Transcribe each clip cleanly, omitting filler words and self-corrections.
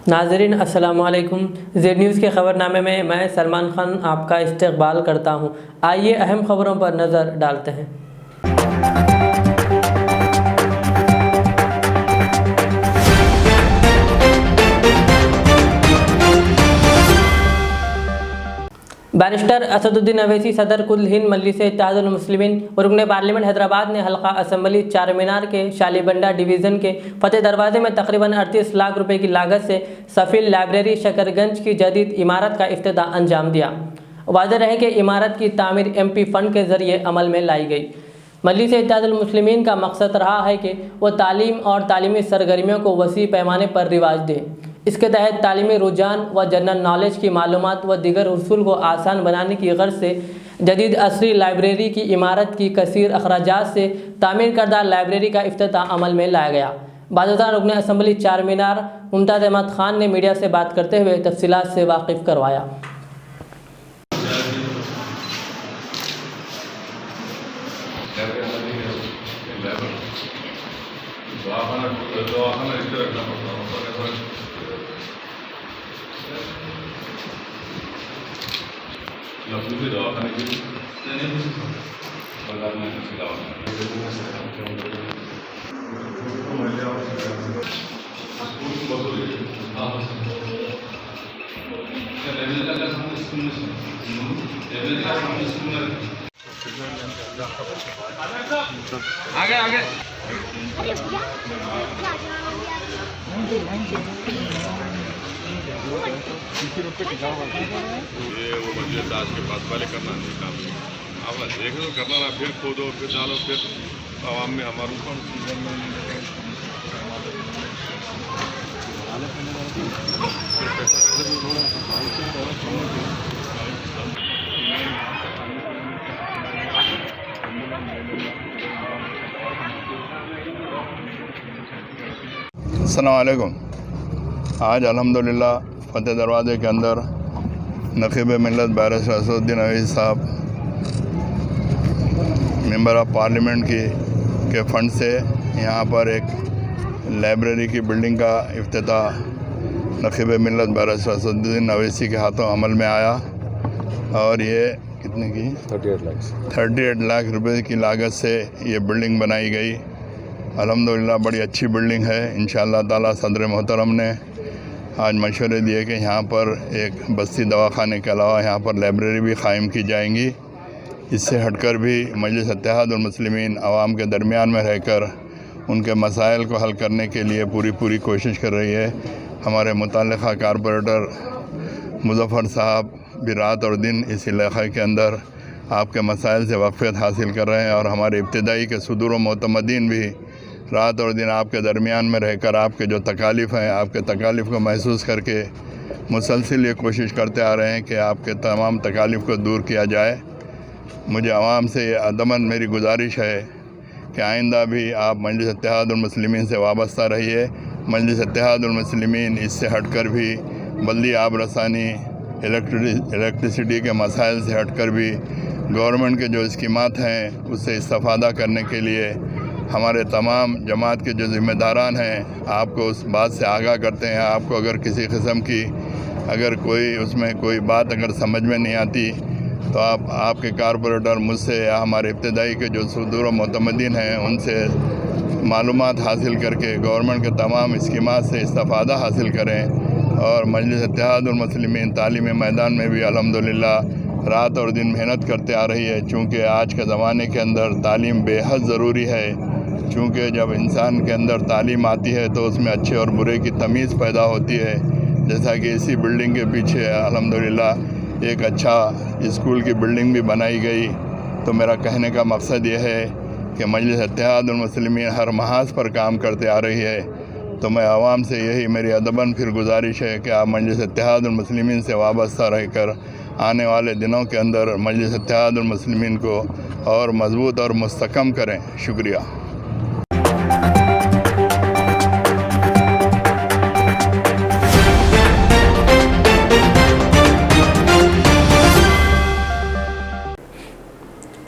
नाज़रीन अस्सलामु अलैकुम। ज़ेड न्यूज़ के ख़बरनामे में मैं सलमान खान आपका इस्तकबाल करता हूँ। आइए अहम ख़बरों पर नज़र डालते हैं। बैरिस्टर असदुद्दीन अवैसी सदर कुल हिंद मजलिस-ए-इत्तेहादुल मुस्लिमीन और रुकन पार्लियामेंट हैदराबाद ने हल्का असम्बली चार मीनार के शालीबंडा डिवीज़न के फतेह दरवाजे में तकरीबन 38 लाख रुपए की लागत से सफ़ील लाइब्रेरी शकरगंज की जदीद इमारत का इफ्तिताह अंजाम दिया। वाज़ेह रहे कि इमारत की तामीर MP फ़ंड के ज़रिए अमल में लाई गई। मजलिस-ए-इत्तेहादुल मुस्लिमीन का मकसद रहा है कि वह तालीम और तालीमी सरगर्मियों को वसी पैमाने पर रिवाज दे। इसके तहत तालीमी रुझान व जनरल नॉलेज की मालूमात व दीगर उसूल को आसान बनाने की गर्ज से जदीद असरी लाइब्रेरी की इमारत की कसीर अखराजात से तामीर करदा लाइब्रेरी का इफ्तिताह अमल में लाया गया। बाज़ रुकन असम्बली चार मीनार मुमताज़ अहमद खान ने मीडिया से बात करते हुए तफसीलात से वाकिफ़ करवाया। आगे आगे ये वो मजलिस दास के पास पहले करना नहीं काम। अब देख लो करना ना, फिर खोदो, फिर डालो, फिर आवाम में हमारे अस्सलाम वालेकुम। आज अल्हम्दुलिल्लाह फतेह दरवाज़े के अंदर नक़ीब मिल्लत बैरिस्टर असदुद्दीन अवैसी साहब मेंबर ऑफ पार्लियामेंट के फ़ंड से यहाँ पर एक लाइब्रेरी की बिल्डिंग का इफ्तिताह नक़ीब मिल्लत बैरिस्टर असदुद्दीन अवैसी के हाथों अमल में आया और ये कितने की 38 लाख रुपए की लागत से ये बिल्डिंग बनाई गई। अल्हम्दुलिल्लाह बड़ी अच्छी बिल्डिंग है। इंशाअल्लाह ताला सदर मोहतरम ने आज मशवरे दिए कि यहाँ पर एक बस्ती दवाखाने के अलावा यहाँ पर लाइब्रेरी भी क़ायम की जाएंगी। इससे हटकर भी मजलिस-ए-इत्तेहादुल मुस्लिमीन आवाम के दरमियान में रहकर उनके मसाइल को हल करने के लिए पूरी कोशिश कर रही है। हमारे मुतल्लिक़ा कारपोरेटर मुज़फ़्फ़र साहब भी रात और दिन इस इलाक़े के अंदर आपके मसाइल से वाक़फ़ियत हासिल कर रहे हैं और हमारे इब्तिदाई के सुदूर मोतमदीन भी रात और दिन आपके दरमियान में रहकर आपके जो तकालीफ़ हैं, आपके तकालीफ़ को महसूस करके मुसलसिल ये कोशिश करते आ रहे हैं कि आपके तमाम तकालीफ़ को दूर किया जाए। मुझे आवाम से ये अदमन मेरी गुजारिश है कि आइंदा भी आप मजलिस-ए-इत्तेहादुल मुस्लिमीन से वाबस्ता रहिए। मजलिस-ए-इत्तेहादुल मुस्लिमीन इससे हटकर भी बल्दी आब रसानी, इलेक्ट्रिसिटी के मसाइल से हटकर भी गवर्नमेंट के जो स्कीमात हैं उससे इस्तेफ़ादा करने के लिए हमारे तमाम जमात के जो ज़िम्मेदारान हैं आपको उस बात से आगाह करते हैं। आपको अगर किसी किस्म की अगर कोई उसमें कोई बात अगर समझ में नहीं आती तो आप आपके कारपोरेटर मुझसे या हमारे इब्तिदाई के जो सुदूर मोतमदीन हैं उनसे मालूमात हासिल करके गवर्नमेंट के तमाम स्कीमात से इस्तेफ़ादा हासिल करें। और मजलिस-ए-इत्तेहादुल मुस्लिमीन तालीमी मैदान में भी अल्हम्दुलिल्लाह रात और दिन मेहनत करते आ रही है। चूँकि आज के ज़माने के अंदर तालीम बेहद ज़रूरी है। चूँकि जब इंसान के अंदर तालीम आती है तो उसमें अच्छे और बुरे की तमीज़ पैदा होती है। जैसा कि इसी बिल्डिंग के पीछे अल्हम्दुलिल्लाह एक अच्छा स्कूल की बिल्डिंग भी बनाई गई। तो मेरा कहने का मकसद ये है कि मजलिस-ए-इत्तेहादुल मुस्लिमीन हर महाज पर काम करते आ रही है। तो मैं आवाम से यही मेरी अदबन फिर गुजारिश है कि आप मजलिस-ए-इत्तेहादुल मुस्लिमीन से वाबस्ता रहकर आने वाले दिनों के अंदर मजलिस-ए-इत्तेहादुल मुस्लिमीन को और मजबूत और मुस्तकम करें। शुक्रिया।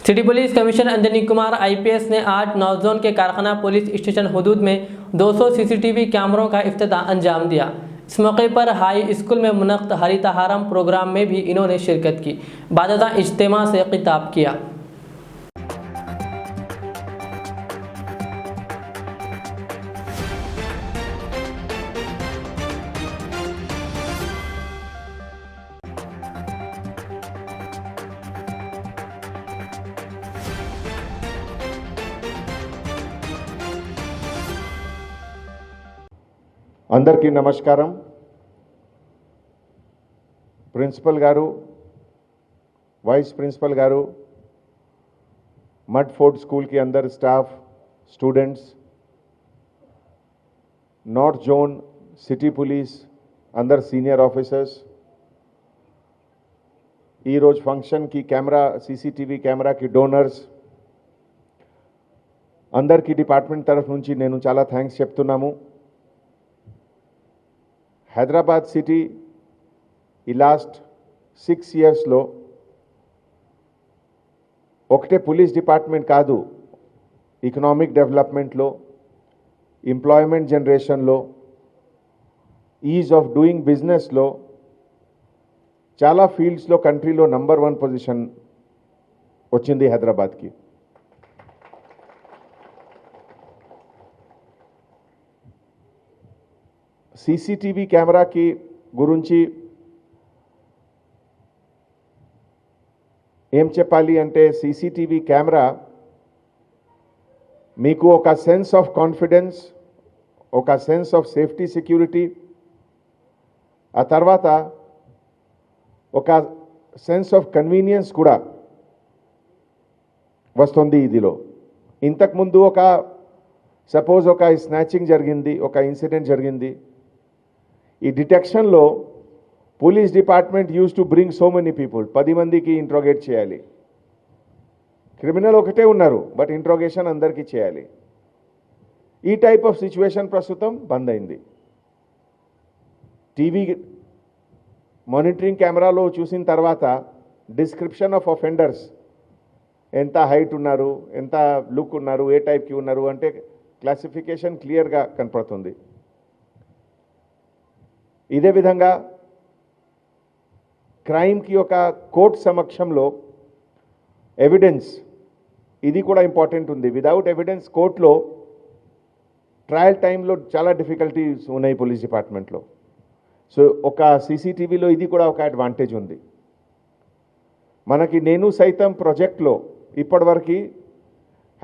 City police commissioner Anjani Kumar IPS ने आज नौजोन के कारखाना पुलिस स्टेशन हदूद में 200 CCTV कैमरों का इफ्तिताह अंजाम दिया। इस मौके पर हाई स्कूल में मुनक़्क़द हरितहारम प्रोग्राम में भी इन्होंने शिरकत की। बादता इज्तिमा से खिताब किया। అందరికీ నమస్కారం. ప్రిన్సిపల్ గారు, వైస్ ప్రిన్సిపల్ గారు, మడ్ ఫోర్డ్ స్కూల్ की अंदर staff, students, north zone city police अंदर सीनियर ऑफिसर्स, ఈ రోజు ఫంక్షన్ की कैमरा सीसीटीवी कैमरा की डोनर्स అందరికీ డిపార్ట్మెంట్ తరఫు నుంచి నేను చాలా థ్యాంక్స్ చెప్తున్నాము. హైదరాబాద్ సిటీ ఈ లాస్ట్ 6 ఇయర్స్లో ఒకటే పోలీస్ డిపార్ట్మెంట్ కాదు, ఎకనామిక్ డెవలప్మెంట్లో, ఎంప్లాయ్మెంట్ జనరేషన్లో, ఈజ్ ఆఫ్ డూయింగ్ బిజినెస్లో చాలా ఫీల్డ్స్లో కంట్రీలో నంబర్ 1 పొజిషన్ వచ్చింది హైదరాబాద్కి. सीसीटीवी कैमरा की गुरुंची ఏం చెప్పాలి అంటే सीसीटीवी कैमरा మీకు ఒక సెన్స్ ఆఫ్ కాన్ఫిడెన్స్, ఒక సెన్స్ ఆఫ్ సేఫ్టీ సెక్యూరిటీ, ఆ తర్వాత ఒక సెన్స్ ఆఫ్ కన్వీనియన్స్ కూడా వస్తుంది ఇదిలో. ఇంతకుముందు ఒక సపోజ్ ఒక స్నాచింగ్ జరిగింది, ఒక ఇన్సిడెంట్ జరిగింది, ఈ డిటెక్షన్లో police department use to bring so many people, 10 మందికి ఇంట్రోగేట్ చేయాలి. క్రిమినల్ ఒకటే ఉన్నారు, బట్ ఇంట్రోగేషన్ అందరికీ చేయాలి. ఈ టైప్ ఆఫ్ సిచ్యువేషన్ ప్రస్తుతం బంద్ అయింది. టీవీ మానిటరింగ్ కెమెరాలో చూసిన తర్వాత డిస్క్రిప్షన్ ఆఫ్ అఫెండర్స్, ఎంత హైట్ ఉన్నారు, ఎంత లుక్ ఉన్నారు, ఏ టైప్కి ఉన్నారు అంటే క్లాసిఫికేషన్ క్లియర్గా కనపడుతుంది. ఇదే విధంగా క్రైమ్కి ఒక కోర్టు సమక్షంలో ఎవిడెన్స్, ఇది కూడా ఇంపార్టెంట్ ఉంది. విదౌట్ ఎవిడెన్స్ కోర్టులో ట్రయల్ టైంలో చాలా డిఫికల్టీస్ ఉన్నాయి పోలీస్ డిపార్ట్మెంట్లో. సో ఒక సీసీటీవీలో ఇది కూడా ఒక అడ్వాంటేజ్ ఉంది మనకి. నేను సైతం ప్రాజెక్ట్లో ఇప్పటివరకు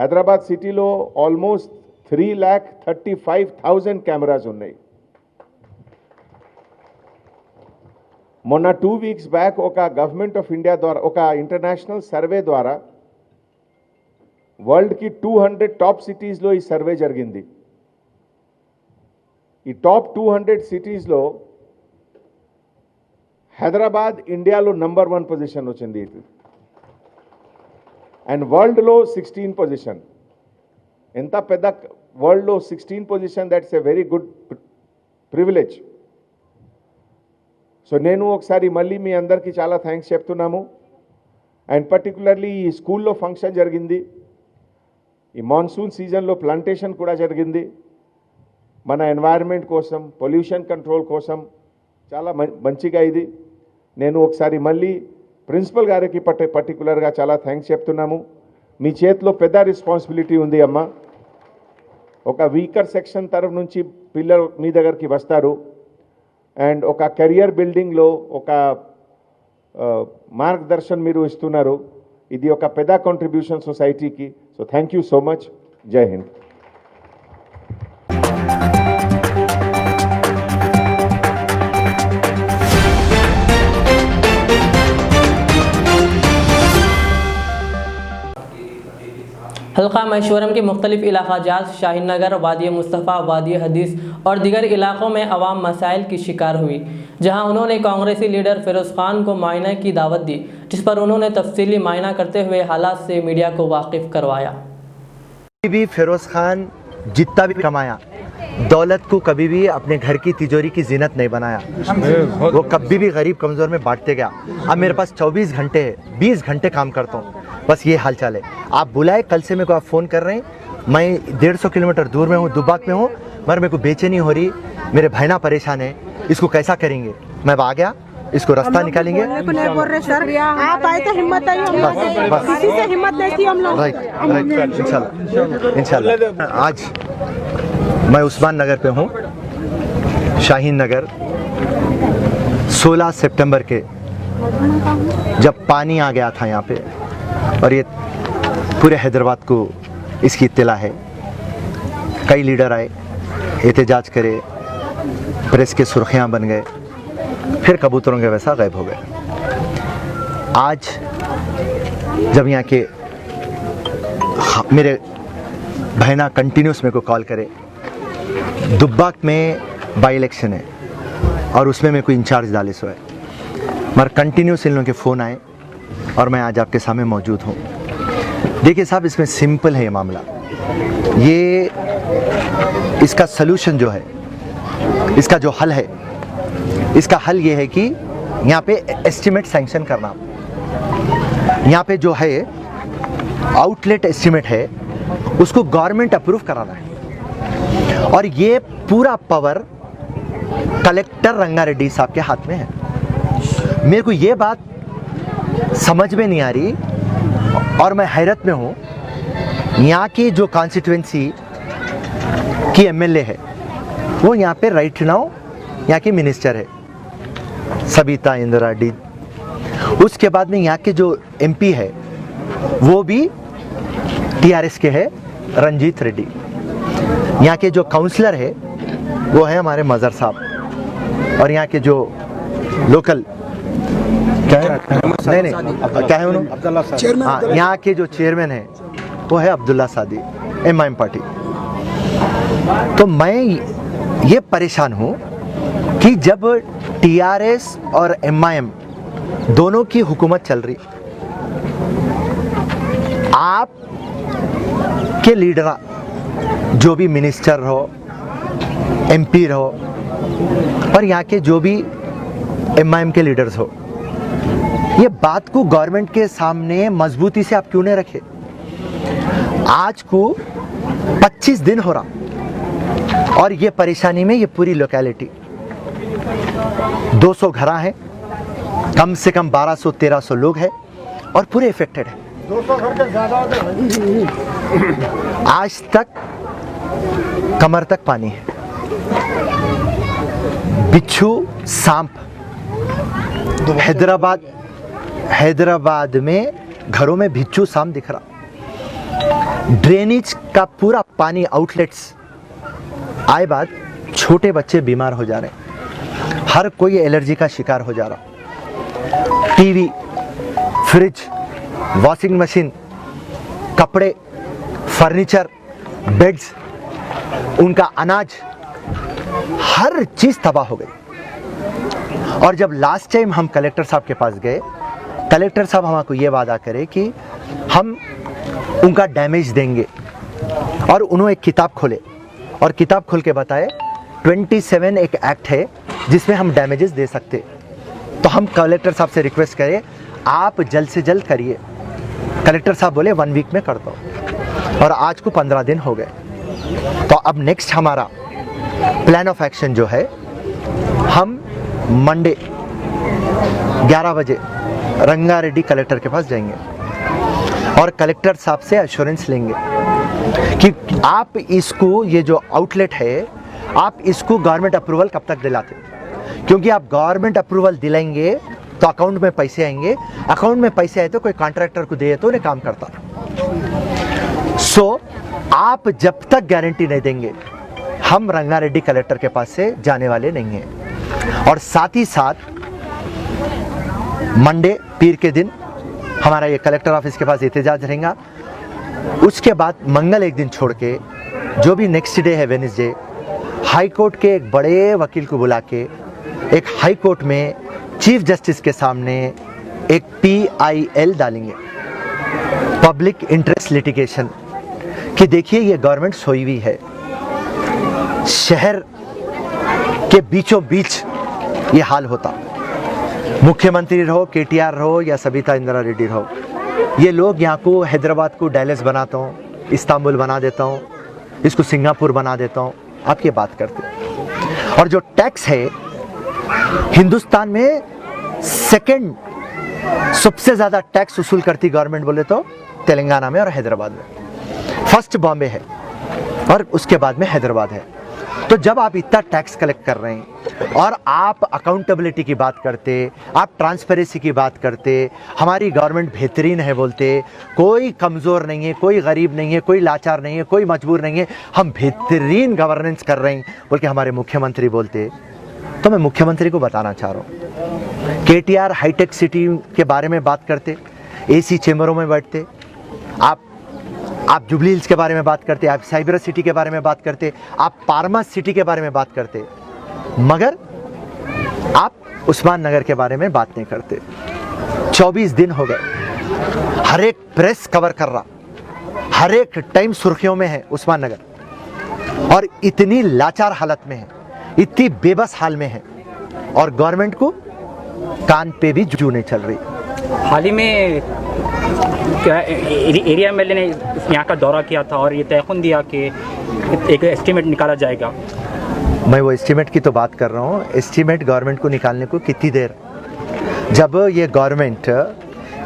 హైదరాబాద్ సిటీలో ఆల్మోస్ట్ 3,35,000 కెమెరాస్ ఉన్నాయి. మొన్న 2 వీక్స్ బ్యాక్ ఒక గవర్నమెంట్ ఆఫ్ ఇండియా ద్వారా ఒక ఇంటర్నేషనల్ సర్వే ద్వారా వరల్డ్కి 200 టాప్ సిటీస్లో ఈ సర్వే జరిగింది. ఈ టాప్ 200 సిటీస్లో హైదరాబాద్ ఇండియాలో నంబర్ 1 పొజిషన్ వచ్చింది అండ్ వరల్డ్లో 16 పొజిషన్. ఎంత పెద్ద వరల్డ్లో 16 position, that's a very good privilege. So నేను ఒకసారి మళ్ళీ మీ అందరికీ చాలా థ్యాంక్స్ చెప్తున్నాము. అండ్ పర్టికులర్లీ ఈ స్కూల్లో ఫంక్షన్ జరిగింది, ఈ మాన్సూన్ సీజన్లో ప్లాంటేషన్ కూడా జరిగింది. మన ఎన్వైరన్మెంట్ కోసం, పొల్యూషన్ కంట్రోల్ కోసం చాలా మంచిగా ఇది. నేను ఒకసారి మళ్ళీ ప్రిన్సిపల్ గారికి పర్టికులర్గా చాలా థ్యాంక్స్ చెప్తున్నాము. మీ చేతిలో పెద్ద రెస్పాన్సిబిలిటీ ఉంది అమ్మ. ఒక వీకర్ సెక్షన్ తరఫు నుంచి పిల్లలు మీ దగ్గరికి వస్తారు అండ్ ఒక కెరియర్ బిల్డింగ్లో ఒక మార్గదర్శనం మీరు ఇస్తున్నారు. ఇది ఒక పెద్ద కాంట్రిబ్యూషన్ సొసైటీకి. So thank you so much. జై హింద్. हल्का महेश्वरम के मुख्तलिफ इलाका जात शाहीन नगर, वादी मुस्तफ़ा, वादी हदीस और दीगर इलाकों में अवाम मसाइल की शिकार हुई, जहां उन्होंने कांग्रेसी लीडर फिरोज़ खान को मायने की दावत दी, जिस पर उन्होंने तफसीली मायना करते हुए हालात से मीडिया को वाकिफ़ करवाया। भी फिरोज़ खान जितना भी कमाया, दौलत को कभी भी अपने घर की तिजोरी की जीनत नहीं बनाया, वो कभी भी गरीब कमज़ोर में बांटते गया। अब मेरे पास 24 घंटे है, 20 घंटे काम करता हूँ, बस ये हाल चाल है। आप बुलाए, कल से मेरे को आप फ़ोन कर रहे हैं, मैं 150 किलोमीटर दूर में हूँ, दुबाक में हूँ, मगर मेरे को बेचैनी हो रही, मेरे भाईना परेशान है, इसको कैसा करेंगे, मैं अब आ गया, इसको रास्ता निकालेंगे। बोलने को नहीं बोल रहे सर, आप आए तो हिम्मत आई हम लोग से, बस। किसी से हिम्मत नहीं थी हम लोग। राइट, इंशाल्लाह। आज मैं उस्मान नगर पे हूँ, शाहीन नगर। 16 सितंबर के जब पानी आ गया था यहाँ पे, और ये पूरे हैदराबाद को इसकी इत्तला है, कई लीडर आए, एहतजाज करे, प्रेस के सुर्खियाँ बन गए, फिर कबूतरों के वैसा गायब हो गए। आज जब यहाँ के मेरे बहना कंटिन्यूस मेरे को कॉल करे, दुब्बाक में बाई इलेक्शन है और उसमें मेरे को इंचार्ज डाले सो है, मगर कंटिन्यूस इन लोगों के फ़ोन आए और मैं आज आपके सामने मौजूद हूँ। देखिए साहब, इसमें सिंपल है ये मामला। ये इसका सलूशन जो है, इसका जो हल है, इसका हल ये है कि यहाँ पे एस्टिमेट सैंक्शन करना। यहाँ पे जो है आउटलेट एस्टिमेट है, उसको गवर्नमेंट अप्रूव कराना है, और ये पूरा पावर कलेक्टर रंगारेड्डी साहब के हाथ में है। मेरे को ये बात समझ में नहीं आ रही और मैं हैरत में हूँ। यहाँ की जो कॉन्स्टिट्यूएंसी की एमएलए है, वो यहाँ पे राइट नाउ यहाँ की मिनिस्टर है सबिता इंदिरा डी। उसके बाद में यहाँ के जो एमपी है वो भी टीआरएस के है, रंजीत रेड्डी। यहाँ के जो काउंसलर है वो है हमारे मज़र साहब, और यहाँ के जो लोकल क्या है, नहीं क्या है उन्होंने, हाँ, यहाँ के जो चेयरमैन है वो है अब्दुल्ला सादी, एमआईएम पार्टी। तो मैं ये परेशान हूँ कि जब टीआरएस और एमआईएम दोनों की हुकूमत चल रही, आप के लीडर जो भी मिनिस्टर हो, एमपी हो, और यहाँ के जो भी एमआईएम के लीडर्स हो, ये बात को गवर्नमेंट के सामने मजबूती से आप क्यों नहीं रखे? आज को 25 दिन हो रहा और ये परेशानी में ये पूरी लोकेलिटी 200 घरा है, कम से कम 1200-1300 लोग हैं और पूरे इफेक्टेड है। 200 घर के ज्यादा आज तक कमर तक पानी है, बिच्छू सांप हैदराबाद में घरों में बिच्छू सांप दिख रहा। ड्रेनेज का पूरा पानी आउटलेट्स आए बाद छोटे बच्चे बीमार हो जा रहे हैं, हर कोई एलर्जी का शिकार हो जा रहा। टीवी, फ्रिज, वॉशिंग मशीन, कपड़े, फर्नीचर, बेड्स, उनका अनाज, हर चीज तबाह हो गई। और जब लास्ट टाइम हम कलेक्टर साहब के पास गए, कलेक्टर साहब हमको ये वादा करे कि हम उनका डैमेज देंगे, और उन्होंने एक किताब खोले और किताब खोल के बताए 27 एक एक्ट है जिसमें हम डैमेजेस दे सकते। तो हम कलेक्टर साहब से रिक्वेस्ट करें आप जल्द से जल्द करिए। कलेक्टर साहब बोले 1 वीक में कर दो, और आज को 15 दिन हो गए। तो अब नेक्स्ट हमारा प्लान ऑफ एक्शन जो है, हम मंडे 11 बजे रंगारेड्डी कलेक्टर के पास जाएंगे और कलेक्टर साहब से एश्योरेंस लेंगे कि आप इसको, ये जो आउटलेट है, आप इसको गवर्नमेंट अप्रूवल कब तक दिलाते, क्योंकि आप गवर्नमेंट अप्रूवल दिलाएंगे तो अकाउंट में पैसे आएंगे, अकाउंट में पैसे आए तो कोई कॉन्ट्रैक्टर को दे तो उन्हें काम करता। सो आप जब तक गारंटी नहीं देंगे, हम रंगारेड्डी कलेक्टर के पास से जाने वाले नहीं हैं। और साथ ही साथ मंडे पीर के दिन हमारा ये कलेक्टर ऑफिस के पास एहतजाज रहेगा। उसके बाद मंगल एक दिन छोड़ के जो भी नेक्स्ट डे है वेडनेसडे, हाई कोर्ट के एक बड़े वकील को बुला के एक हाई कोर्ट में चीफ जस्टिस के सामने एक PIL डालेंगे, पब्लिक इंटरेस्ट लिटिगेशन, कि देखिए ये गवर्नमेंट सोई हुई है, शहर के बीचों बीच ये हाल होता। मुख्यमंत्री रहो, KTR रहो या सबिता इंदिरा रेड्डी रहो, ये लोग यहाँ को हैदराबाद को डैलस बनाता हूँ, इस्तांबुल बना देता हूँ, इसको सिंगापुर बना देता हूँ, आप ये बात करते। और जो टैक्स है हिंदुस्तान में सेकंड सबसे ज़्यादा टैक्स वसूल करती गवर्नमेंट बोले तो तेलंगाना में और हैदराबाद में। फर्स्ट बॉम्बे है और उसके बाद में हैदराबाद है। तो जब आप इतना टैक्स कलेक्ट कर रहे हैं और आप अकाउंटेबिलिटी की बात करते, आप ट्रांसपेरेंसी की बात करते, हमारी गवर्नमेंट बेहतरीन है बोलते, कोई कमज़ोर नहीं है, कोई गरीब नहीं है, कोई लाचार नहीं है, कोई मजबूर नहीं है, हम बेहतरीन गवर्नेंस कर रहे हैं बोल के हमारे मुख्यमंत्री बोलते, तो मैं मुख्यमंत्री को बताना चाह रहा हूँ, केटीआर हाईटेक सिटी के बारे में बात करते, एसी चेम्बरों में बैठते, आप जुबली हिल्स के बारे में बात करते, आप साइबर सिटी के बारे में बात करते, आप पारमा सिटी के बारे में बात करते, मगर आप उस्मान नगर के बारे में बात नहीं करते। 24 दिन हो गए, हर एक प्रेस कवर कर रहा, हर एक टाइम सुर्खियों में है उस्मान नगर, और इतनी लाचार हालत में है, इतनी बेबस हाल में है, और गवर्नमेंट को कान पे भी जू नहीं चल रही। हाल ही में क्या एरिया एमएलए ने यहाँ का दौरा किया था और ये तयखुन दिया कि एक एस्टीमेट निकाला जाएगा। मैं वो एस्टीमेट की तो बात कर रहा हूँ। एस्टीमेट गवर्नमेंट को निकालने को कितनी देर, जब ये गवर्नमेंट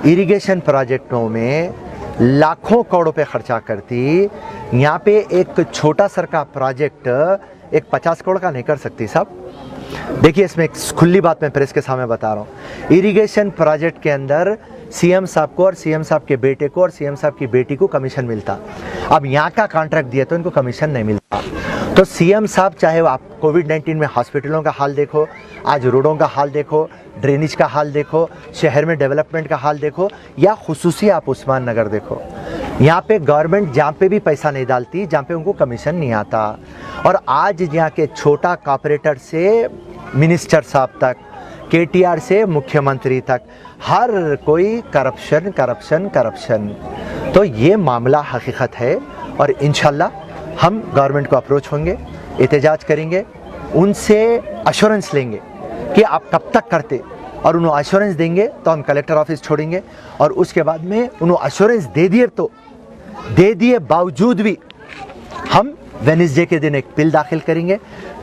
इरिगेशन प्रोजेक्टों में लाखों करोड़ों पे खर्चा करती, यहाँ पे एक छोटा सर का प्रोजेक्ट एक 50 करोड़ का नहीं कर सकती साहब। देखिए, इसमें एक खुली बात मैं प्रेस के सामने बता रहा हूँ, इरिगेशन प्रोजेक्ट के अंदर सीएम साहब को और सीएम साहब के बेटे को और सीएम साहब की बेटी को कमीशन मिलता। अब यहाँ का कॉन्ट्रैक्ट दिया तो इनको कमीशन नहीं मिलता। तो सीएम साहब, चाहे आप कोविड-19 में हॉस्पिटलों का हाल देखो, आज रोडों का हाल देखो, ड्रेनेज का हाल देखो, शहर में डेवलपमेंट का हाल देखो, या खुसूसी आप उस्मान नगर देखो, यहाँ पे गवर्नमेंट जहाँ पे भी पैसा नहीं डालती, जहाँ पे उनको कमीशन नहीं आता। और आज यहाँ के छोटा कॉर्पोरेटर से मिनिस्टर साहब तक, केटीआर से मुख्यमंत्री तक, हर कोई करप्शन करप्शन करप्शन। तो ये मामला हकीकत है, और इंशाल्लाह हम गवर्नमेंट को अप्रोच होंगे, एहतजाज करेंगे, उनसे अश्योरेंस लेंगे कि आप कब तक करते, और उन्हें अश्योरेंस देंगे तो हम कलेक्टर ऑफिस छोड़ेंगे, और उसके बाद में उन्हें अश्योरेंस दे दिए बावजूद भी हम वेडनेसडे के दिन एक बिल दाखिल करेंगे।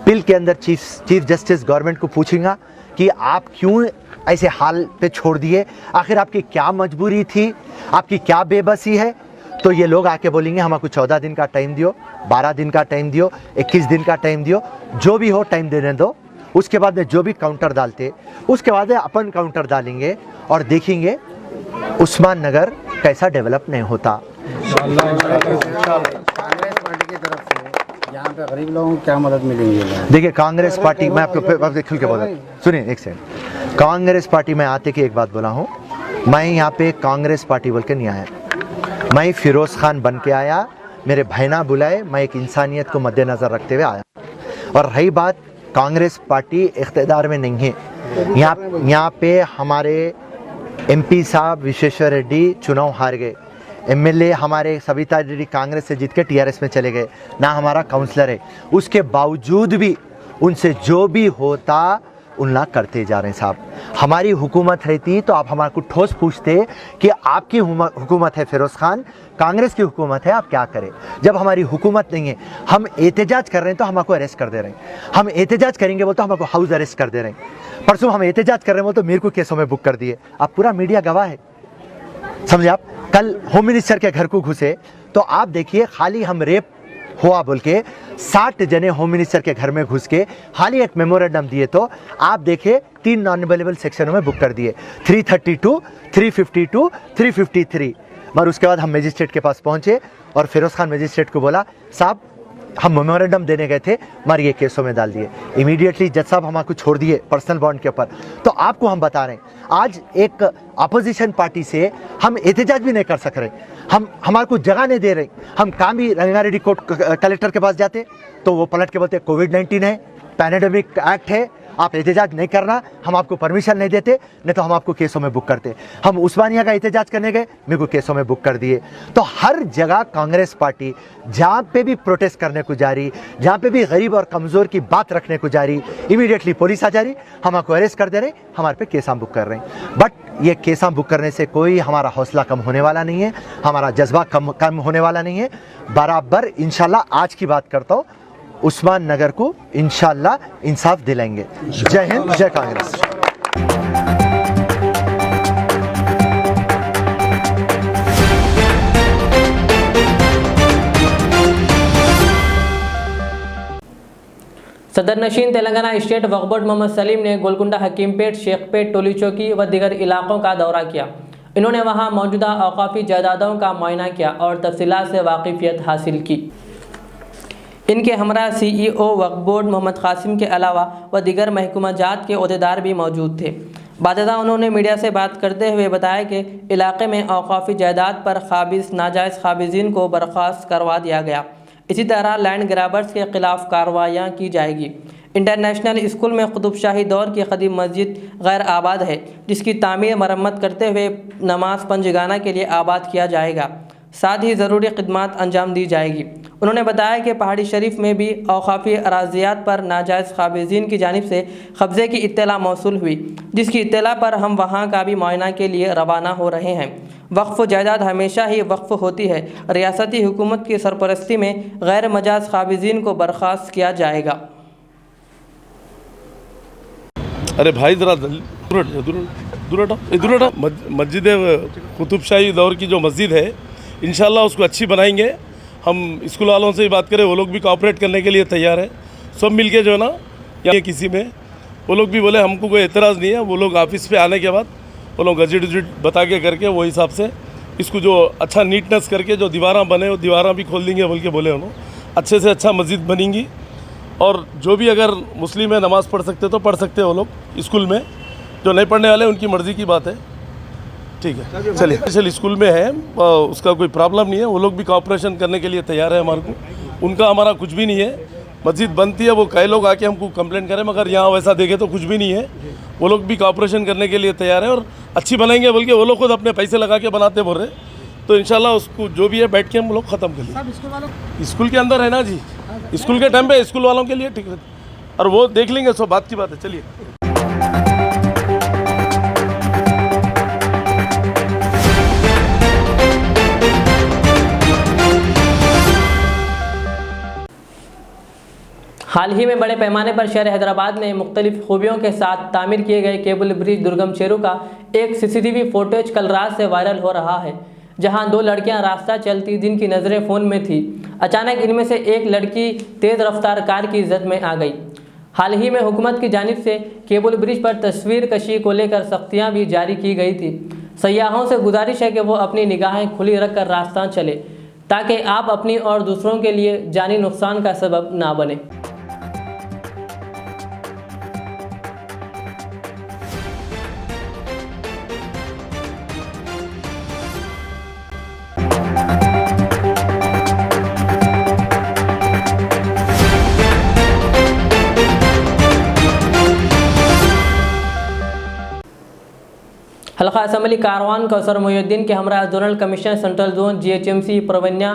बिल के अंदर चीफ जस्टिस गवर्नमेंट को पूछेगा कि आप क्यों ऐसे हाल पे छोड़ दिए, आखिर आपकी क्या मजबूरी थी, आपकी क्या बेबसी है। तो ये लोग आके बोलेंगे हमको 14 दिन का टाइम दियो, 12 दिन का टाइम दियो, 21 दिन का टाइम दियो, जो भी हो टाइम देने दो। उसके बाद में जो भी काउंटर डालते, उसके बाद अपन काउंटर डालेंगे और देखेंगे उस्मान नगर कैसा डेवलप नहीं होता। कांग्रेस पार्टी की तरफ से यहाँ पे गरीब लोगों को क्या मदद मिलेगी? देखिए, कांग्रेस पार्टी, मैं आपको खुल के बोला, सुनिए एक सेकंड। कांग्रेस पार्टी में आते की एक बात बोला हूँ, मैं यहाँ पे कांग्रेस पार्टी बोल के नहीं आया, मैं फिरोज़ खान बन के आया, मेरे भाईना बुलाए, मैं एक इंसानियत को मद्देनज़र रखते हुए आया। और रही बात, कांग्रेस पार्टी इख्तिदार में नहीं है, यहाँ पे हमारे एमपी साहब विश्वेश्वर रेड्डी चुनाव हार गए, एमएलए हमारे सविता रेड्डी कांग्रेस से जीत के टीआरएस में चले गए, ना हमारा काउंसलर है, उसके बावजूद भी उनसे जो भी होता उन्ना करते जा रहे हैं साहब। हमारी हुकूमत रहती तो आप हमारे को ठोस पूछते कि आपकी हुकूमत है फिरोज़ खान, कांग्रेस की हुकूमत है, आप क्या करें। जब हमारी हुकूमत नहीं है, हम एहतजाज कर रहे हैं तो हमको अरेस्ट कर दे रहे हैं, हम एहतजाज करेंगे वो तो हमको हाउस अरेस्ट कर दे रहे हैं। परसों हम एहतजाज कर रहे हैं वो तो मेरे को केसों में बुक कर दिए, आप पूरा मीडिया गवाह है, समझे आप। कल होम मिनिस्टर के घर को घुसे तो आप देखिए, खाली हम रेप हुआ बोल के 60 जने होम मिनिस्टर के घर में घुस के हाल एक मेमोरेंडम दिए, तो आप देखिए 3 नॉन अवेलेबल सेक्शनों में बुक कर दिए, 332, 352, 353। मगर उसके बाद हम मजिस्ट्रेट के पास पहुंचे और फिरोज़ खान मजिस्ट्रेट को बोला, साहब हम मेमोरेंडम देने गए थे, मगर ये केसों में डाल दिए। इमीडिएटली जज साहब हमको छोड़ दिए पर्सनल बॉन्ड के ऊपर। तो आपको हम बता रहे हैं, आज एक अपोजिशन पार्टी से हम एहतजाज भी नहीं कर सक रहे, हम हमारे को जगह नहीं दे रहे। हम काम भी रंगारेड्डी कोर्ट कलेक्टर के पास जाते तो वो पलट के बोलते कोविड-19 है, पैंडेमिक एक्ट है, आप एहतजाज नहीं करना, हम आपको परमिशन नहीं देते, नहीं तो हम आपको केसों में बुक करते। हम उस्मानिया का एहतजाज करने गए, मेरे को केसों में बुक कर दिए। तो हर जगह कांग्रेस पार्टी जहाँ पे भी प्रोटेस्ट करने को जा रही, जहाँ पे भी गरीब और कमज़ोर की बात रखने को जा रही, इमीडिएटली पुलिस आ जा रही, हमको अरेस्ट कर दे रहे, हमारे पे केस हम बुक कर रहे हैं। बट ये केस हम बुक करने से कोई हमारा हौसला कम होने वाला नहीं है, हमारा जज्बा कम होने वाला नहीं है। बराबर इंशाल्लाह, आज की बात करता हूँ, उस्मान नगर को इंशाल्लाह इंसाफ दिलाएंगे। जय हिंद, जय कांग्रेस। सदर नशीन तेलंगाना स्टेट वक्फ बोर्ड मोहम्मद सलीम ने गोलकुंडा, हकीमपेट, शेखपेट, टोली चौकी व दीगर इलाकों का दौरा किया। इन्होंने वहां मौजूदा औकाफी जायदादों का मुआयना किया और तफसीलात से वाकिफियत हासिल की। इनके हमरा CEO वक्फ बोर्ड मोहम्मद कासिम के अलावा व दीगर महकूमा जात के ओहदेदार भी मौजूद थे। बादशाह उन्होंने मीडिया से बात करते हुए बताया कि इलाके में औकाफी जायदाद पर काबिज नाजायज़ काबिजीन को बर्खास्त करवा दिया गया। इसी तरह लैंड ग्रैबर्स के खिलाफ कार्रवाइयाँ की जाएगी। इंटरनेशनल स्कूल में कुतुब शाही दौर की कदीम मस्जिद गैर आबाद है, जिसकी तामीर मरम्मत करते हुए नमाज पंजगाना के लिए आबाद किया जाएगा। साथ ही ज़रूरी खिदमात अंजाम दी जाएगी। उन्होंने बताया कि पहाड़ी शरीफ में भी औकाफी अराजियात पर नाजायज़ काबिजीन की जानिब से कब्ज़े की इत्तला मौसूल हुई, जिसकी इत्तला पर हम वहाँ का भी मुआयना के लिए रवाना हो रहे हैं। वक्फ जायदाद हमेशा ही वक्फ होती है। रियासती हुकूमत की सरपरस्ती में गैर मजाज काबिजीन को बर्खास्त किया जाएगा। अरे भाई जरा दूर मस्जिद कुतुब शाही दौर की जो मस्जिद है, इंशाल्लाह उसको अच्छी बनाएंगे। हम स्कूल वालों से ही बात करें, वो लोग भी कोऑपरेट करने के लिए तैयार है। सब मिलके जो है ना, या किसी में वो लोग भी बोले हमको कोई एतराज़ नहीं है। वो लोग ऑफिस पे आने के बाद वो लोग गजट वजट बता के करके वो हिसाब से इसको जो अच्छा नीटनेस करके जो दीवारा बने वो दीवारा भी खोल देंगे बोल के बोले उन्होंने। अच्छे से अच्छा मस्जिद बनेंगी और जो भी अगर मुस्लिम है नमाज़ पढ़ सकते तो पढ़ सकते हैं वो लोग स्कूल में। जो नहीं पढ़ने वाले उनकी मर्ज़ी की बात है। ठीक है, चलिए। स्पेशल स्कूल में है, उसका कोई प्रॉब्लम नहीं है। वो लोग भी कोऑपरेशन करने के लिए तैयार है हमारे को। उनका हमारा कुछ भी नहीं है। मस्जिद बनती है, वो कई लोग आके हमको कंप्लेंट करें, मगर यहाँ वैसा देखे तो कुछ भी नहीं है। वो लोग भी कोऑपरेशन करने के लिए तैयार है और अच्छी बनाएंगे बोल के वो लोग खुद अपने पैसे लगा के बनाते बोल रहे। तो इंशाल्लाह उसको जो भी है बैठ के हम लोग ख़त्म कर लेंगे। स्कूल के अंदर है ना जी, स्कूल के टाइम पे स्कूल वालों के लिए ठीक है, और वो देख लेंगे। सब बात की बात है। चलिए। हाल ही में बड़े पैमाने पर शहर हैदराबाद में मुख्तलिफ खूबियों के साथ तामीर किए गए केबल ब्रिज दुर्गम चेरू का एक CCTV फुटेज कल रात से वायरल हो रहा है, जहां दो लड़कियां रास्ता चलती जिनकी नज़रें फ़ोन में थी। अचानक इनमें से एक लड़की तेज़ रफ्तार कार की जद में आ गई। हाल ही में हुकूमत की जानिब से केबल ब्रिज पर तस्वीर कशी को लेकर सख्तियाँ भी जारी की गई थी। सयाहों से गुजारिश है कि वो अपनी निगाहें खुली रख कर रास्ता चले, ताकि आप अपनी और दूसरों के लिए जानी नुकसान का सबब ना बने। हल्का असम्बली कारवान कौसर मोहिउद्दीन के हमरा zonal commissioner central zone GHMC प्रवन्या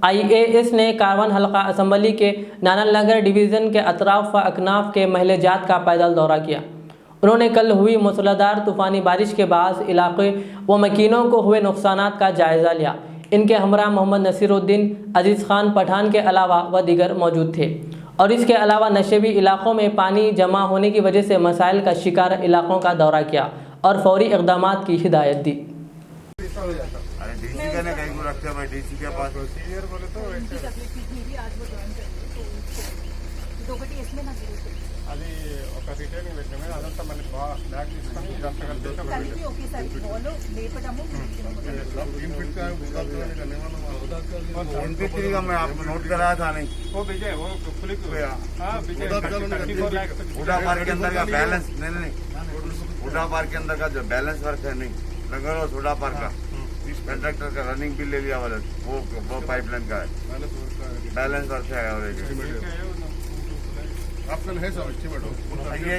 IAS ने कारवान हल्का असम्बली के नानल नगर डिवीज़न के अतराफ व अकनाफ के महल जात का पैदल दौरा किया। उन्होंने कल हुई मूसलाधार तूफ़ानी बारिश के बाद इलाके व मकीनों को हुए नुकसानात का जायज़ा लिया। इनके हमरा मोहम्मद नसीरुद्दीन, अजीज़ खान पठान के अलावा व दीगर मौजूद थे। और इसके अलावा नशेबी इलाकों में पानी जमा होने की वजह से मसाइल का शिकार इलाकों का दौरा किया और फौरी इक़दामात की हिदायत दी। मैं आपको नोट कराया था नहीं, वो विजय वो हुडा पार्क के अंदर का बैलेंस नहीं हुडा पार्क के अंदर का जो बैलेंस वर्क है नहीं लगा हुडा पार्क का कंट्रैक्टर का रनिंग बिल ले लिया वाला वो पाइपलाइन का है, बैलेंस वर्क है। और ऑप्शन है सब एस्टीमेट हो।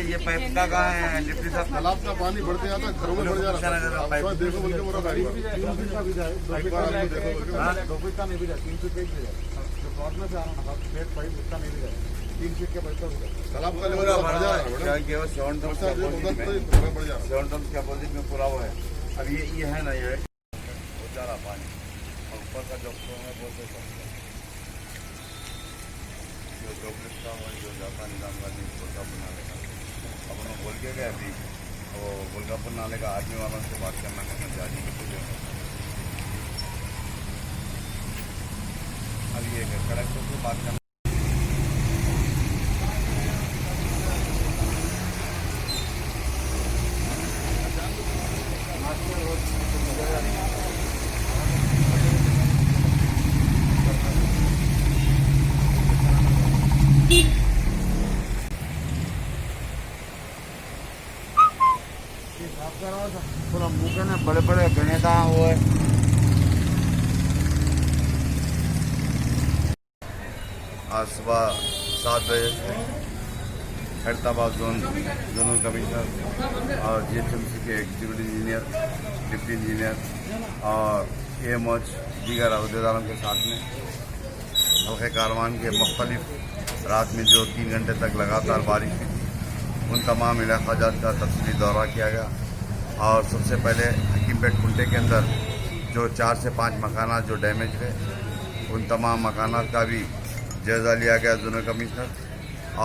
ये पाइप का कहाँ है डिप्टी साहब? तालाब का पानी बढ़ते जाता घरों में बढ़ जा रहा है। देखो बोल के बोला भाई 3 फीट का भी जाए, 2 फीट का नहीं भी जाए, 2 फीट का नहीं भी जाए, 3 फीट का भी जाए। जो प्लॉट में से आ रहा है प्लेट पाइप उसका नहीं भी जाए, 3 फीट के पाइप का भी जाए। तालाब का लेवल बढ़ जा रहा है। क्या कि वो 7 टम्स के अपोजिट में पूरा हुआ है। अब ये है ना, ये हो जा रहा पानी और ऊपर का जो है वो जो जोबलेस का वो जो जापान निजाम वाली गोलकापुर नाले का अब उन्होंने बोल के गए अभी वो गोलकापुर नाले का आर्मी वालों से बात करना जारी है। अभी ये कलेक्टर से बात करना पूरा मुँह में बड़े बड़े गने का वो है। आज सुबह 7 बजे से हैदराबाद जोनल कमिश्नर और GHMC के एग्जीक्यूटिव इंजीनियर, डिप्टी इंजीनियर और AMOच दीगर अहदेदारों के साथ में हल्के कारवान के मुख्तलिफ रात में जो 3 घंटे तक लगातार बारिश हुई थी उन तमाम इलाक़ाजात का तफसीली दौरा किया गया। और सबसे पहले हकीमपेट कुंटे के अंदर जो 4 से 5 मकानात जो डैमेज हुए उन तमाम मकानात का भी जायज़ा लिया गया जोनल कमिश्नर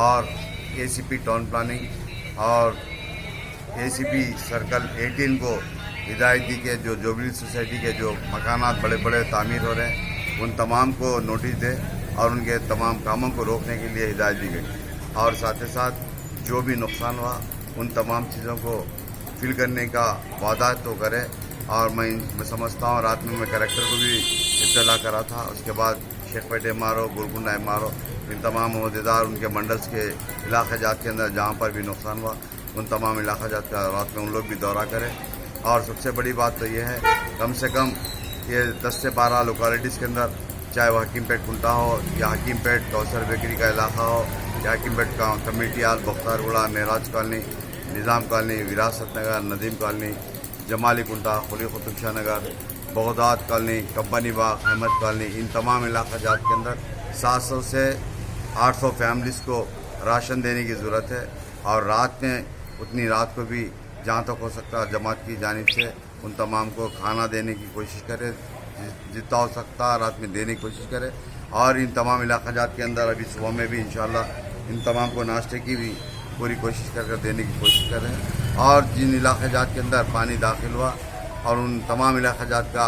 और ACP टाउन प्लानिंग और ACP सर्कल 18 को हिदायत दी कि जो जुबली सोसाइटी के जो मकानात बड़े बड़े तामीर हो रहे हैं उन तमाम को नोटिस दे और उनके तमाम कामों को रोकने के लिए हिदायत दी गई। और साथ ही साथ जो भी नुकसान हुआ उन तमाम चीज़ों को फिल करने का वादा तो करे। और मैं समझता हूँ रात में मैं कलेक्टर को भी इत्तला करा था। उसके बाद शेखपेट MRO, गोलकुंडा MRO, इन तमाम अहदेदार उनके मंडल्स के इलाक़े जात के अंदर जहाँ पर भी नुकसान हुआ उन तमाम इलाक़ा जात का रात में उन लोग भी दौरा करें। और सबसे बड़ी बात तो ये है कम से कम ये 10 से 12 लोकेलिटीज़ के अंदर चाहे वो हकीमपेट कुंटा हो या हकीमपेट कौसर बेकरी का इलाका हो या हकीमपेट का कमेटी हाल, बख्तारगुड़ा, मेराज कॉलोनी, निज़ाम कॉलोनी, विरासत नगर, नदीम कॉलोनी, जमाली कुंटा, कुली कुतुब शाह नगर, बगदाद कॉलोनी, कब्बानी बाग, अहमद कॉलोनी, इन तमाम इलाक़ा जात के अंदर 700 से 800 फैमिलीज़ को राशन देने की ज़रूरत है। और रात में उतनी रात को भी जहाँ तक हो सकता है जमात की जानिब से उन तमाम को खाना देने की कोशिश करे, जितना हो सकता है रात में देने की कोशिश करे। और इन तमाम इलाक़ा जात के अंदर अभी सुबह में भी इंशाअल्लाह इन तमाम को नाश्ते की भी पूरी कोशिश कर देने की कोशिश करें। और जिन इलाक़ा जात के अंदर पानी दाखिल हुआ और उन तमाम इलाक़ा जात का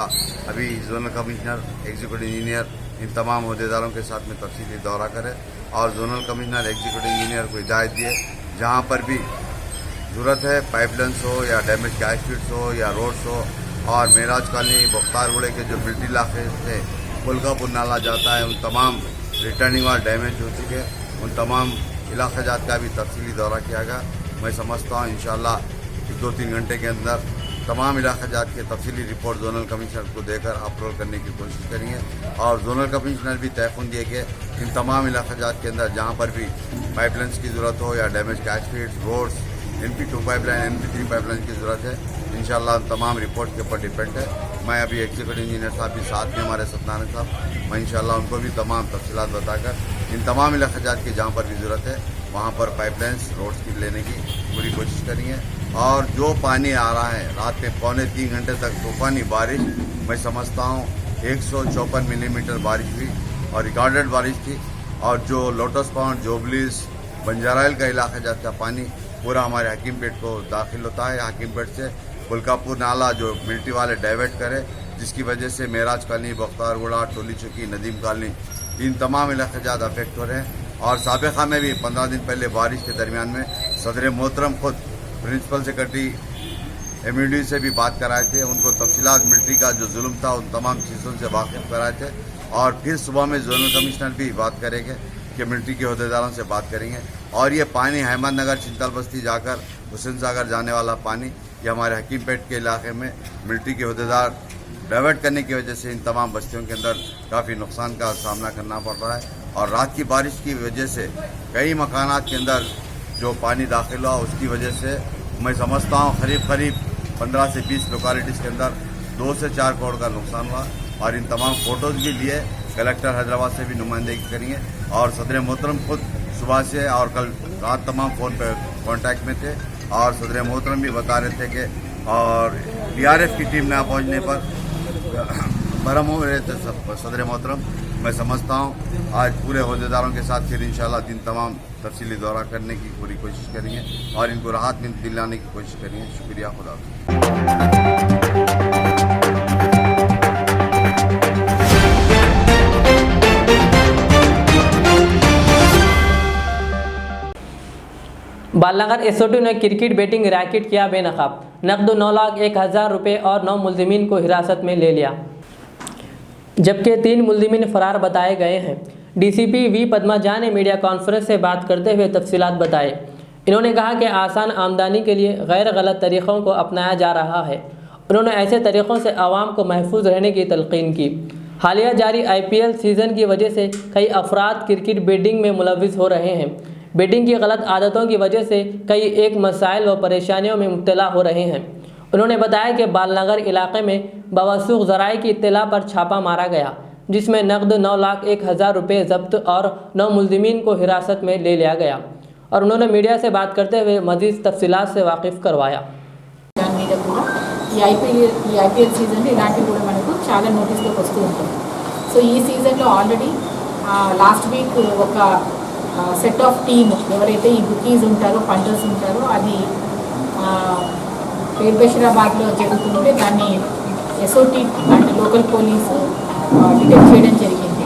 अभी जोनल कमिश्नर, एग्जीक्यूटिव इंजीनियर इन तमाम अहदेदारों के साथ में तफसीली दौरा करें और जोनल कमिश्नर, एग्जीक्यूटिव इंजीनियर को हिदायत दिए जहाँ पर भी ज़रूरत है पाइपलाइंस हो या डैमेज गैस फीड्स हो या रोड्स हो। और मेराज कॉलोनी, बख्तारगुड़े के जो मिलिट्री इलाके से गोलकापुर नाला जाता है उन तमाम रिटर्निंग और डैमेज हो चुके उन तमाम इलाक़ा जात का भी तफसीली दौरा किया गया। मैं समझता हूँ इंशाअल्लाह 2-3 घंटे के अंदर तमाम इलाक़ा जात के तफसीली रिपोर्ट जोनल कमिश्नर को देकर अप्रूवल करने की कोशिश करेंगे। और जोनल कमिश्नर भी तयक़ुन दिए कि इन तमाम इलाक़ा जात के अंदर जहाँ पर भी पाइपलाइंस की ज़रूरत हो या damage catch feeds, roads, NP2 pipeline, NP3 pipeline की ज़रूरत है इंशाअल्लाह तमाम रिपोर्ट के ऊपर डिपेंड है। मैं अभी एग्जीक्यूटिव इंजीनियर साहब भी साथ में हमारे सत्यानारायण साहब, मैं इंशाअल्लाह उनको भी तमाम तफसीलात बताकर इन तमाम इलाक़ा जात की जहाँ पर भी ज़रूरत है वहाँ पर पाइपलाइंस, रोड्स की लेने की पूरी कोशिश करेंगे। और जो पानी आ रहा है रात में 2.25 घंटे तक तूफ़ानी बारिश, मैं समझता हूँ 154 मिलीमीटर बारिश हुई और रिकॉर्डेड बारिश थी। और जो लोटस पॉइंट, जोबलीस, बंजाराइल का इलाक़ा जात का पानी पूरा हमारे हकीमपेट को दाखिल होता है। हकीमपेट से गोलकापुर नाला जो मिलिट्री वाले डाइवर्ट करे जिसकी वजह से मेराज कॉलोनी, बख्तारगुड़ा, टोली चौकी, नदीम कॉलोनी इन तमाम इलाक़े जात अफेक्ट हो रहे हैं। और साबिक़ा में भी 15 दिन पहले बारिश के दरमियान में सदर मोहतरम खुद प्रिंसिपल सेक्रेटरी MUD से भी बात कराए थे, उनको तफसीलात मिलिट्री का जो जुल्म था उन तमाम चीज़ों से वाकिफ़ कराए थे। और फिर सुबह में जोनल कमिश्नर भी बात करेंगे कि मिलिट्री के अहदेदारों से बात करेंगे। और ये पानी अहमद नगर, चिंतल बस्ती जाकर हुसैन सागर जाने वाला पानी ये हमारे हकीमपेट के इलाके में मिलिट्री के अहदेदार डाइवर्ट करने की वजह से इन तमाम बस्तियों के अंदर काफ़ी नुकसान का सामना करना पड़ रहा है। और रात की बारिश की वजह से कई मकानात के अंदर जो पानी दाखिल हुआ उसकी वजह से मैं समझता हूँ करीब 15 से 20 लोकेलिटीज़ के अंदर 2 से 4 करोड़ का नुकसान हुआ। और इन तमाम फ़ोटोज़ भी लिए कलेक्टर हैदराबाद से भी नुमाइंदगी करेंगे। और सदर मोहतरम खुद सुबह से और कल रात तमाम फ़ोन पर कांटेक्ट में थे। और सदर मोहतरम भी बता रहे थे कि और DRF की टीम ना पहुंचने पर भरम हो रहे थे सब सदर मोहतरम। मैं समझता हूँ आज पूरे अहदेदारों के साथ फिर इंशाल्लाह दिन तमाम तफसीली दौरा करने की पूरी कोशिश करेंगे और इनको राहत दिलाने की कोशिश करेंगे। शुक्रिया, खुदा। बालनगर एसओटी ने क्रिकेट बैटिंग रैकेट किया बेनकाब, नकद 9,01,000 रुपये और 9 मुलजिमीन को हिरासत में ले लिया, जबकि 3 मुलजिमीन फरार बताए गए हैं। डीसीपी वी पद्मा झा ने मीडिया कॉन्फ्रेंस से बात करते हुए तफसीलात बताए। इन्होंने कहा कि आसान आमदनी के लिए गैर गलत तरीक़ों को अपनाया जा रहा है। उन्होंने ऐसे तरीक़ों से आवाम को महफूज रहने की तलक़ीन की। हालिया जारी IPL सीज़न की वजह से कई अफराद क्रिकेट बेटिंग में मुलविस हो रहे हैं। बेटिंग की गलत आदतों की वजह से कई एक मसाइल व परेशानियों में मुब्तला हो रहे हैं। उन्होंने बताया कि बालनगर इलाके में बवसूख ज़राए की इत्तला पर छापा मारा गया, जिसमें नकद 9,01,000 रुपये जब्त और 9 मुलजिमीन को हिरासत में ले लिया गया। और उन्होंने मीडिया से बात करते हुए मज़ीद तफसीलात से वाकिफ़ करवाया। IPL సీజన్ ఇలాంటివి కూడా మనకు చాలా నోటీస్లోకి వస్తూ ఉంటుంది. సో ఈ సీజన్లో ఆల్రెడీ లాస్ట్ వీక్ ఒక సెట్ ఆఫ్ టీమ్ ఎవరైతే ఈ బుకీస్ ఉంటారో పంటర్స్ ఉంటారో అది బషీరాబాద్లో జరుగుతుంటే దాన్ని SOT అంటే లోకల్ పోలీసు డిటెక్ట్ చేయడం జరిగింది.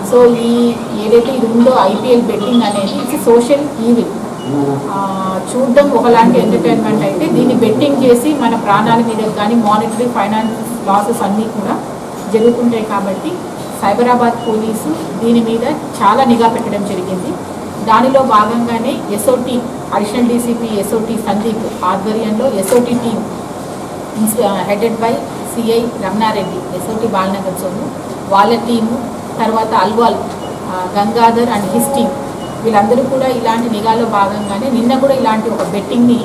సో ఈ ఏదైతే ఇది ఉందో IPL బెట్టింగ్ అనేది ఇట్స్ సోషల్ ఈవిల్. చూడడం ఒకలాంటి ఎంటర్టైన్మెంట్ అయితే దీన్ని బెట్టింగ్ చేసి మన ప్రాణాల మీద కానీ మానిటరీ ఫైనాన్స్ లాసెస్ అన్నీ కూడా జరుగుతుంటాయి. కాబట్టి సైబరాబాద్ పోలీసు దీని మీద చాలా నిఘా పెట్టడం జరిగింది. దానిలో భాగంగానే SOT additional DCP SOT Sandeep ఆధ్వర్యంలో SOT team headed by CI Ramana Reddy SOT Balanagar zone వాళ్ళ టీము, తర్వాత Alwal Gangadhar and his team వీళ్ళందరూ కూడా ఇలాంటి నిఘాలో భాగంగానే నిన్న కూడా ఇలాంటి ఒక బెట్టింగ్ని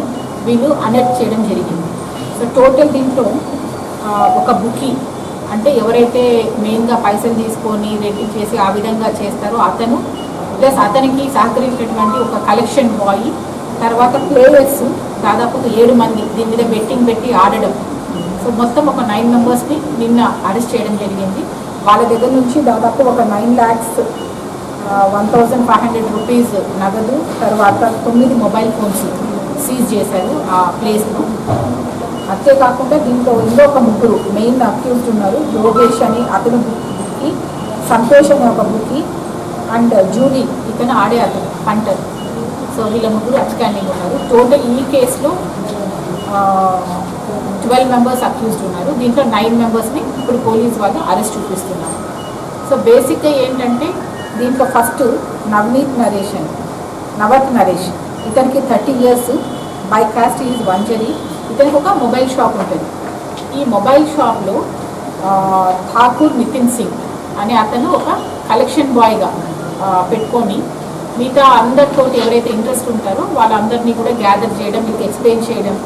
వీళ్ళు అనెక్ట్ చేయడం జరిగింది. సో టోటల్ దీంట్లో ఒక బుకీ అంటే ఎవరైతే మెయిన్గా పైసలు తీసుకొని రెడ్డి చేసి ఆ విధంగా చేస్తారో అతను ప్లస్ అతనికి సహకరించినటువంటి ఒక కలెక్షన్ బాయ్, తర్వాత ప్లేయర్స్ దాదాపు 7 మంది దీని మీద బెట్టింగ్ పెట్టి ఆడడం. సో మొత్తం ఒక 9 మెంబర్స్ని నిన్న అరెస్ట్ చేయడం జరిగింది. వాళ్ళ దగ్గర నుంచి దాదాపు ఒక 9,01,500 రూపీస్ నగదు, తర్వాత 9 మొబైల్ ఫోన్స్ సీజ్ చేశారు ఆ ప్లేస్లో. అంతేకాకుండా దీంట్లో ఇంకొక 3 మెయిన్ అక్యూజ్డ్ ఉన్నారు. యోగేష్ అని అతను బుక్కి, సంతోష్ అని ఒక బుక్కి, అండ్ జూలీ ఇతను ఆడే అతను పంటర్. సో వీళ్ళ 3 అబ్స్కాండింగ్ ఉన్నారు. టోటల్ ఈ కేసులో 12 మెంబర్స్ అక్యూజ్డ్ ఉన్నారు. దీంట్లో 9 మెంబర్స్ని ఇప్పుడు పోలీస్ వాళ్ళు అరెస్ట్ చూపిస్తున్నారు. సో బేసిక్గా ఏంటంటే దీంట్లో ఫస్ట్ నవత్ నరేష్ ఇతనికి 30 years, by cost is Vanjari. ఇతనికి ఒక మొబైల్ షాప్ ఉంటుంది. ఈ మొబైల్ షాప్లో ఠాకూర్ నితిన్ సింగ్ అనే అతను ఒక కలెక్షన్ బాయ్గా పెట్టుకొని మిగతా అందరితో ఎవరైతే ఇంట్రెస్ట్ ఉంటారో వాళ్ళందరినీ కూడా గ్యాదర్ చేయడం, మీకు ఎక్స్ప్లెయిన్ చేయడం,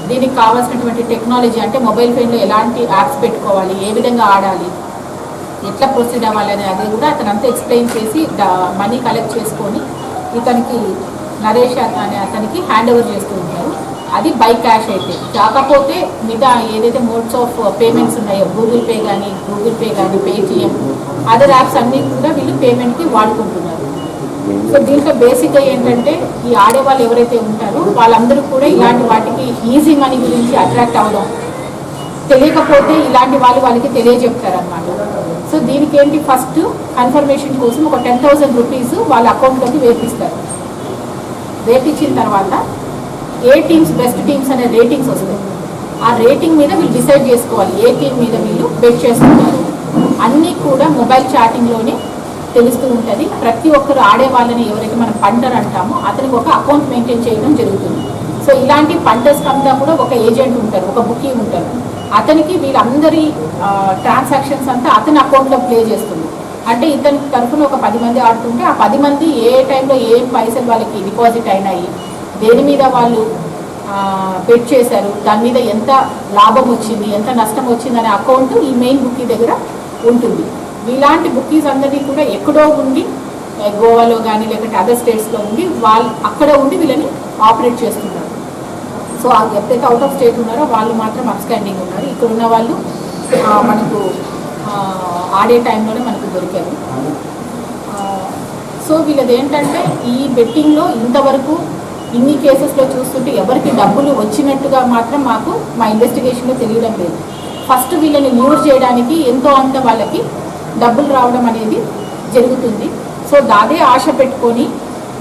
దీనికి కావాల్సినటువంటి టెక్నాలజీ అంటే మొబైల్ ఫోన్లో ఎలాంటి యాప్స్ పెట్టుకోవాలి, ఏ విధంగా ఆడాలి, ఎట్లా ప్రొసీడ్ అవ్వాలి అనేది అది కూడా అతను అంతా ఎక్స్ప్లెయిన్ చేసి మనీ కలెక్ట్ చేసుకొని ఇతనికి నరేష్ అనే అతనికి హ్యాండ్ ఓవర్ చేస్తూ ఉంటారు. అది బై క్యాష్ అయితే. కాకపోతే మిగతా ఏదైతే మోడ్స్ ఆఫ్ పేమెంట్స్ ఉన్నాయో గూగుల్ పే కానీ పేటిఎం అదర్ యాప్స్ అన్నీ కూడా వీళ్ళు పేమెంట్కి వాడుకుంటున్నారు. సో దీంట్లో బేసిక్గా ఏంటంటే ఈ ఆడేవాళ్ళు ఎవరైతే ఉంటారో వాళ్ళందరూ కూడా ఇలాంటి వాటికి ఈజీ మనీ గురించి అట్రాక్ట్ అవ్వడం, తెలియకపోతే ఇలాంటి వాళ్ళకి తెలియజెప్తారనమాట. సో దీనికి ఏంటి ఫస్ట్ కన్ఫర్మేషన్ కోసం ఒక 10,000 రూపీస్ వాళ్ళ అకౌంట్లోకి వేపిస్తారు. వేపించిన తర్వాత ఏ టీమ్స్ బెస్ట్ టీమ్స్ అనే రేటింగ్స్ వస్తాయి. ఆ రేటింగ్ మీద వీళ్ళు డిసైడ్ చేసుకోవాలి ఏ టీం మీద వీళ్ళు బెట్ చేస్తున్నారు. అన్నీ కూడా మొబైల్ చాటింగ్లోనే తెలుస్తూ ఉంటుంది. ప్రతి ఒక్కరు ఆడే వాళ్ళని ఎవరైతే మనం పంటర్ అంటామో అతనికి ఒక అకౌంట్ మెయింటైన్ చేయడం జరుగుతుంది. సో ఇలాంటి పంటర్స్కి అంతా కూడా ఒక ఏజెంట్ ఉంటారు, ఒక బుకీ ఉంటారు. అతనికి వీళ్ళందరి ట్రాన్సాక్షన్స్ అంతా అతని అకౌంట్లో ప్లే చేస్తుంది. అంటే ఇతని తరఫున ఒక 10 మంది ఆడుతుంటే ఆ 10 మంది ఏ టైంలో ఏం పైసలు వాళ్ళకి డిపాజిట్ అయినాయి, దేని మీద వాళ్ళు బెట్ చేశారు, దాని మీద ఎంత లాభం వచ్చింది, ఎంత నష్టం వచ్చింది అనే అకౌంట్ ఈ మెయిన్ బుకీ దగ్గర ఉంటుంది. ఇలాంటి బుకీస్ అందరినీ కూడా ఎక్కడో ఉండి గోవాలో కానీ లేకపోతే అదర్ స్టేట్స్లో ఉండి వాళ్ళు అక్కడ ఉండి వీళ్ళని ఆపరేట్ చేస్తున్నారు. సో ఎప్పుడైతే అవుట్ ఆఫ్ స్టేట్ ఉన్నారో వాళ్ళు మాత్రం అబ్స్కాండింగ్ ఉన్నారు. ఇక్కడ ఉన్న వాళ్ళు మనకు ఆడే టైంలోనే మనకు దొరికారు. సో వీళ్ళది ఏంటంటే ఈ బెట్టింగ్లో ఇంతవరకు ఇన్ని కేసెస్లో చూస్తుంటే ఎవరికి డబ్బులు వచ్చినట్టుగా మాత్రం మాకు మా ఇన్వెస్టిగేషన్లో తెలియడం లేదు. ఫస్ట్ వీళ్ళని న్యూస్ చేయడానికి ఎంతో అంత వాళ్ళకి డబ్బులు రావడం అనేది జరుగుతుంది. సో అదే ఆశ పెట్టుకొని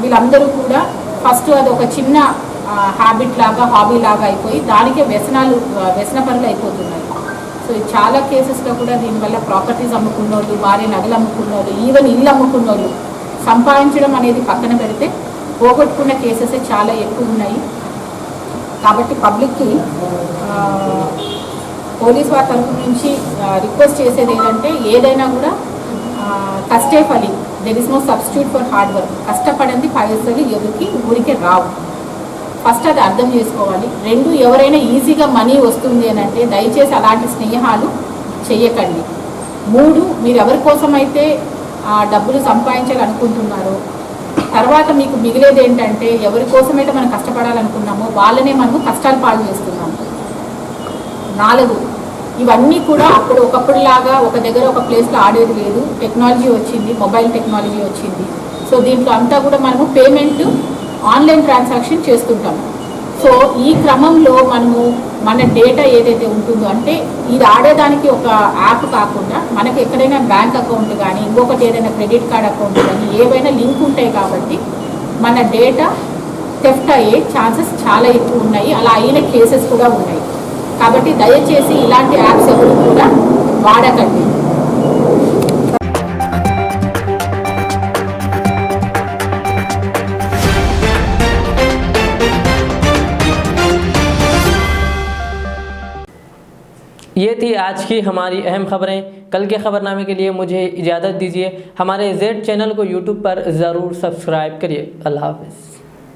వీళ్ళందరూ కూడా ఫస్ట్ అది ఒక చిన్న హ్యాబిట్ లాగా హాబీ లాగా అయిపోయి దానికే వ్యసన పనులు అయిపోతున్నాయి. సో చాలా కేసెస్లో కూడా దీనివల్ల ప్రాపర్టీస్ అమ్ముకున్నోళ్ళు, భార్య నగలు అమ్ముకున్నోళ్ళు, ఈవెన్ ఇల్లు అమ్ముకున్నోళ్ళు సంపాదించడం అనేది పక్కన పెడితే పోగొట్టుకున్న కేసెస్ చాలా ఎక్కువ ఉన్నాయి. కాబట్టి పబ్లిక్కి పోలీస్ వారి తరఫు నుంచి రిక్వెస్ట్ చేసేది ఏంటంటే ఏదైనా కూడా కష్టే ఫలి, there is no substitute for hard work. కష్టపడింది పైసలు ఎవరికి ఊరికే రావు. ఫస్ట్ అది అర్థం చేసుకోవాలి. రెండు, ఎవరైనా ఈజీగా మనీ వస్తుంది అని అంటే దయచేసి అలాంటి స్నేహాలు చేయకండి. మూడు, మీరు ఎవరి కోసమైతే డబ్బులు సంపాదించాలనుకుంటున్నారో తర్వాత మీకు మిగిలేది ఏంటంటే ఎవరి కోసమైతే మనం కష్టపడాలనుకున్నామో వాళ్ళనే మనము కష్టాలు పాలు చేస్తున్నాము. 4, ఇవన్నీ కూడా ఒకప్పుడులాగా ఒక దగ్గర ఒక ప్లేస్లో ఆడేది లేదు. టెక్నాలజీ వచ్చింది, మొబైల్ టెక్నాలజీ వచ్చింది. సో దీంట్లో అంతా కూడా మనము పేమెంట్ ఆన్లైన్ ట్రాన్సాక్షన్ చేస్తుంటాము. సో ఈ క్రమంలో మనము మన డేటా ఏదైతే ఉంటుందో అంటే ఇది ఆడేదానికి ఒక యాప్ కాకుండా మనకి ఎక్కడైనా బ్యాంక్ అకౌంట్ కానీ ఇంకొకటి ఏదైనా క్రెడిట్ కార్డ్ అకౌంట్ కానీ ఏవైనా లింక్ ఉంటాయి కాబట్టి మన డేటా థెఫ్ట్ అయ్యే ఛాన్సెస్ చాలా ఎక్కువ ఉన్నాయి. అలా అయిన కేసెస్ కూడా ఉన్నాయి. కాబట్టి దయచేసి ఇలాంటి యాప్స్ ఎవరు కూడా వాడకండి. ये थी आज की हमारी अहम खबरें। कल के खबरनामे के लिए मुझे इजाज़त दीजिए। हमारे जेड चैनल को यूट्यूब पर ज़रूर सब्सक्राइब करिए। अल्लाह हाफ़िज़।